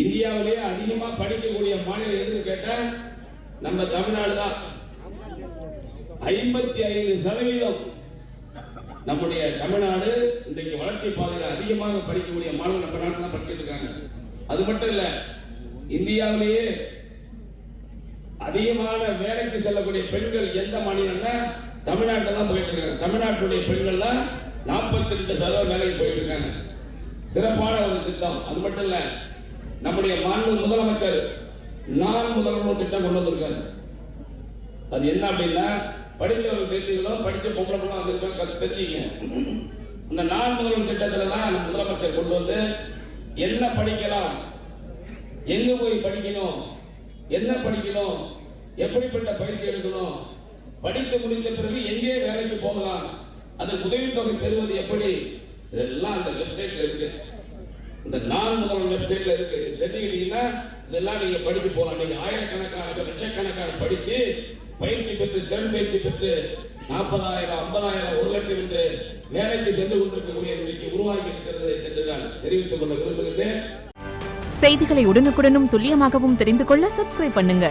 இந்தியாவிலேயே அதிகமா படிக்கக்கூடிய மாநிலம் எதுன்னு கேட்டா நம்ம தமிழ்நாடு தான். 55% நம்முடைய தமிழ்நாடு இன்றைக்கு வளர்ச்சி பாதையில் அதிகமாக படிக்கக்கூடிய மாணவர்கள் நம்ம நாட்டில் தான் படிச்சுட்டு இருக்காங்க. அது மட்டும் இல்ல, இந்தியாவிலேயே அதிகமான வேலைக்கு செல்லக்கூடிய பெண்கள் எந்த மாநிலம்னா தமிழ்நாட்டில் தான் போயிட்டு இருக்காங்க. தமிழ்நாட்டுடைய பெண்கள் தான் 42% வேலைக்கு போயிட்டு இருக்காங்க. சிறப்பான ஒரு திட்டம். அது மட்டும் இல்ல, நம்முடைய மாண்பு முதலமைச்சர் நான் முதல்வர் திட்டம் கொண்டு வந்திருக்காரு. அது என்ன அப்படின்னா, படித்தவர்கள் தெரிஞ்சுக்கணும், படிச்ச பொம்பளை பிள்ளை வந்திருக்காங்க தெரிஞ்சுங்க. இந்த நான் முதல்வர் திட்டத்தில் தான் நம்ம முதலமைச்சர் கொண்டு வந்து என்ன படிக்கலாம், எங்க போய் படிக்கணும், என்ன படிக்கணும், எப்படிப்பட்ட பயிற்சி எடுக்கணும், படித்து முடித்த பிறகு எங்கே வேலைக்கு போகலாம், அதுக்கு உதவித்தொகை பெறுவது எப்படி, இதெல்லாம் அந்த வெப்சைட்ல இருக்கு. இந்த நான் முதல்வர் வெப்சைட்ல இருக்கு. தெரிஞ்சுக்கிட்டீங்கன்னா இதெல்லாம் நீங்க படிச்சு போகலாம். நீங்க ஆயிரக்கணக்கான லட்சக்கணக்கான படிச்சு பயிற்சி பெற்று திறன் பயிற்சி பெற்று 40,000 50,000 1 லட்சம் என்று வேலைக்கு சென்று கொண்டிருக்கக்கூடிய நிலைக்கு உருவாகி இருக்கிறது என்று நான் தெரிவித்துக் கொள்ள விரும்புகிறேன். செய்திகளை உடனுக்குடனும் துல்லியமாகவும் தெரிந்து கொள்ள சப்ஸ்கிரைப் பண்ணுங்க.